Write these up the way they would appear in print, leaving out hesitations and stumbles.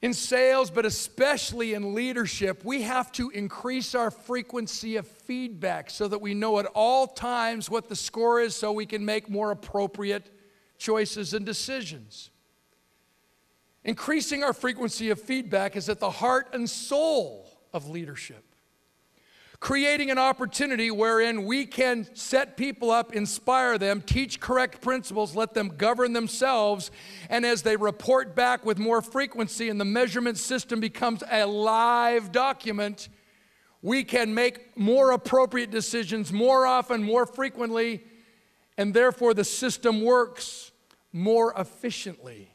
In sales, but especially in leadership, we have to increase our frequency of feedback so that we know at all times what the score is so we can make more appropriate choices and decisions. Increasing our frequency of feedback is at the heart and soul of leadership. Creating an opportunity wherein we can set people up, inspire them, teach correct principles, let them govern themselves, and as they report back with more frequency and the measurement system becomes a live document, we can make more appropriate decisions more often, more frequently, and therefore the system works more efficiently.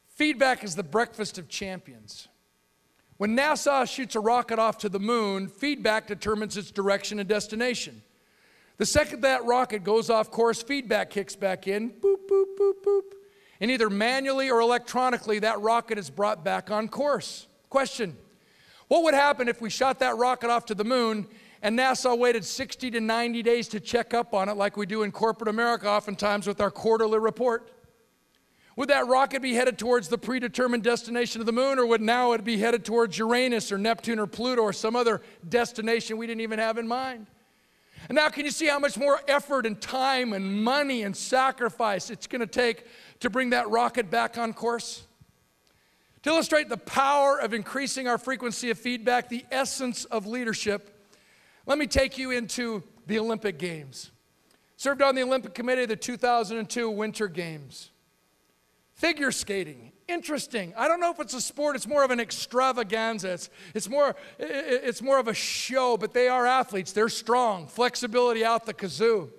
Feedback is the breakfast of champions. When NASA shoots a rocket off to the moon, feedback determines its direction and destination. The second that rocket goes off course, feedback kicks back in, boop, boop, boop, boop. And either manually or electronically, that rocket is brought back on course. Question, what would happen if we shot that rocket off to the moon and NASA waited 60 to 90 days to check up on it like we do in corporate America oftentimes with our quarterly report? Would that rocket be headed towards the predetermined destination of the moon, or would now it be headed towards Uranus or Neptune or Pluto or some other destination we didn't even have in mind? And now can you see how much more effort and time and money and sacrifice it's going to take to bring that rocket back on course? To illustrate the power of increasing our frequency of feedback, the essence of leadership, let me take you into the Olympic Games. Served on the Olympic Committee of the 2002 Winter Games. Figure skating, interesting. I don't know if it's a sport, it's more of an extravaganza. It's more of a show, but they are athletes. They're strong, flexibility out the kazoo.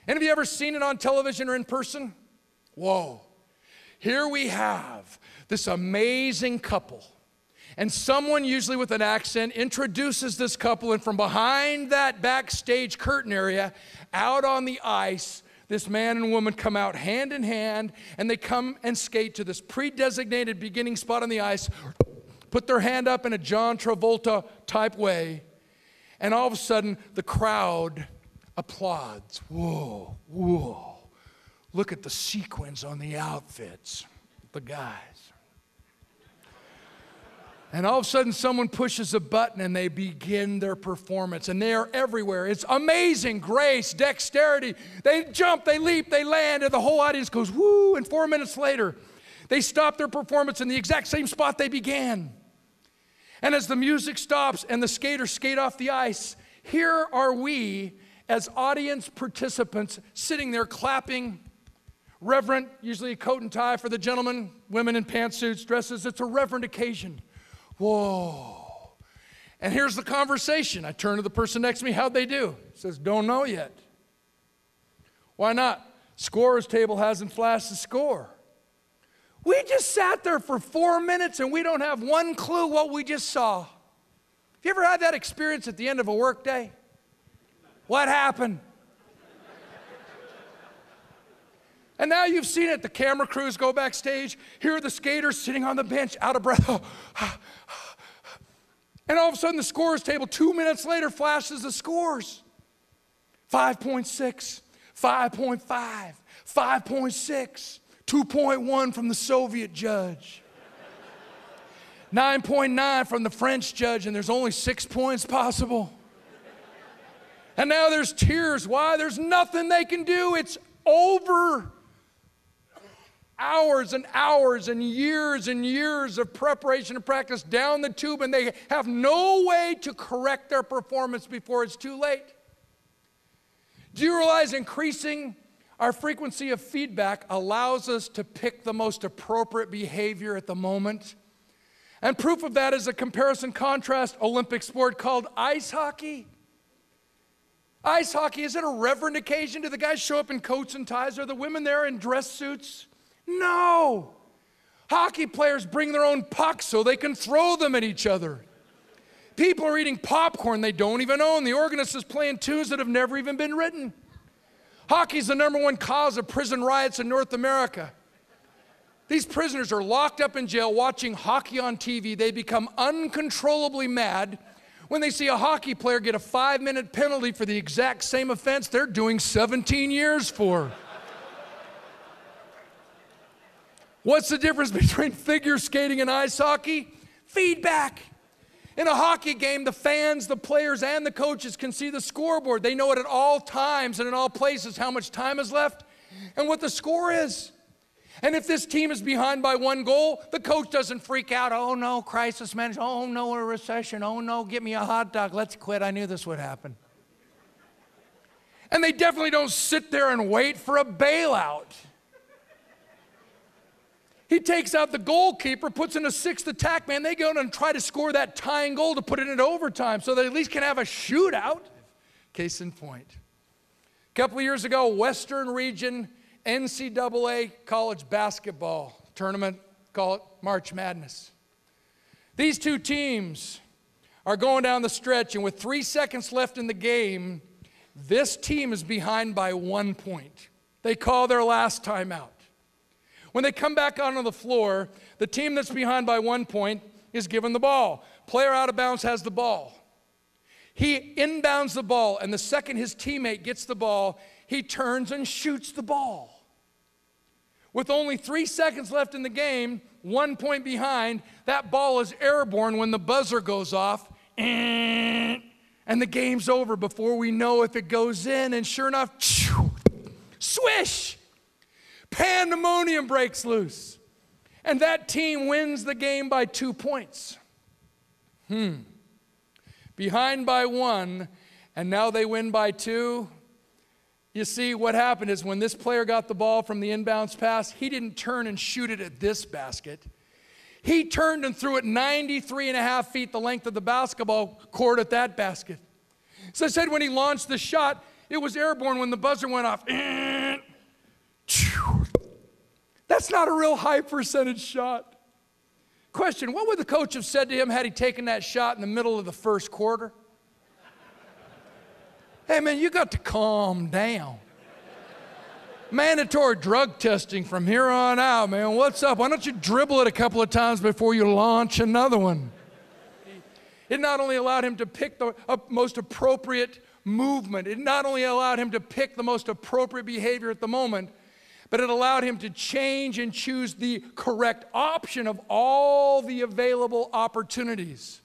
And have you ever seen it on television or in person? Whoa. Here we have this amazing couple. And someone, usually with an accent, introduces this couple, and from behind that backstage curtain area, out on the ice, this man and woman come out hand in hand, and they come and skate to this pre-designated beginning spot on the ice, put their hand up in a John Travolta type way, and all of a sudden the crowd applauds. Whoa, whoa. Look at the sequins on the outfits, the guys. And all of a sudden, someone pushes a button and they begin their performance. And they are everywhere. It's amazing grace, dexterity. They jump, they leap, they land, and the whole audience goes, woo. And 4 minutes later, they stop their performance in the exact same spot they began. And as the music stops and the skaters skate off the ice, here are we as audience participants sitting there clapping, reverent, usually a coat and tie for the gentlemen, women in pantsuits, dresses. It's a reverent occasion. Whoa. And here's the conversation. I turn to the person next to me, how'd they do? He says, don't know yet. Why not? Scorer's table hasn't flashed the score. We just sat there for 4 minutes and we don't have one clue what we just saw. Have you ever had that experience at the end of a work day? What happened? And now you've seen it. The camera crews go backstage. Here are the skaters sitting on the bench, out of breath. And all of a sudden, the scorer's table 2 minutes later flashes the scores. 5.6, 5.5, 5.6, 2.1 from the Soviet judge. 9.9 from the French judge, and there's only 6 points possible. And now there's tears. Why? There's nothing they can do. It's over. Hours and hours and years of preparation and practice down the tube, and they have no way to correct their performance before it's too late. Do you realize increasing our frequency of feedback allows us to pick the most appropriate behavior at the moment? And proof of that is a comparison contrast Olympic sport called ice hockey. Ice hockey, is it a reverent occasion? Do the guys show up in coats and ties? Are the women there in dress suits? No. Hockey players bring their own pucks so they can throw them at each other. People are eating popcorn they don't even own. The organist is playing tunes that have never even been written. Hockey is the #1 cause of prison riots in North America. These prisoners are locked up in jail watching hockey on TV. They become uncontrollably mad when they see a hockey player get a 5-minute penalty for the exact same offense they're doing 17 years for. What's the difference between figure skating and ice hockey? Feedback. In a hockey game, the fans, the players, and the coaches can see the scoreboard. They know it at all times and in all places how much time is left and what the score is. And if this team is behind by 1 goal, the coach doesn't freak out. Oh no, crisis management. Oh no, a recession. Oh no, get me a hot dog. Let's quit. I knew this would happen. And they definitely don't sit there and wait for a bailout. He takes out the goalkeeper, puts in a 6th attack man. They go and try to score that tying goal to put it into overtime so they at least can have a shootout. Case in point. A couple of years ago, Western Region NCAA college basketball tournament, call it March Madness. These two teams are going down the stretch, and with 3 seconds left in the game, this team is behind by 1 point. They call their last timeout. When they come back onto the floor, the team that's behind by 1 point is given the ball. Player out of bounds has the ball. He inbounds the ball, and the second his teammate gets the ball, he turns and shoots the ball. With only 3 seconds left in the game, 1 point behind, that ball is airborne when the buzzer goes off, and the game's over before we know if it goes in, and sure enough, swish! Pandemonium breaks loose. And that team wins the game by 2 points. Behind by 1, and now they win by 2. You see, what happened is when this player got the ball from the inbounds pass, he didn't turn and shoot it at this basket. He turned and threw it 93.5 feet the length of the basketball court at that basket. So I said when he launched the shot, it was airborne when the buzzer went off. That's not a real high percentage shot. Question, what would the coach have said to him had he taken that shot in the middle of the first quarter? Hey man, you got to calm down. Mandatory drug testing from here on out, man. What's up? Why don't you dribble it a couple of times before you launch another one? It not only allowed him to pick the most appropriate movement, it not only allowed him to pick the most appropriate behavior at the moment, but it allowed him to change and choose the correct option of all the available opportunities.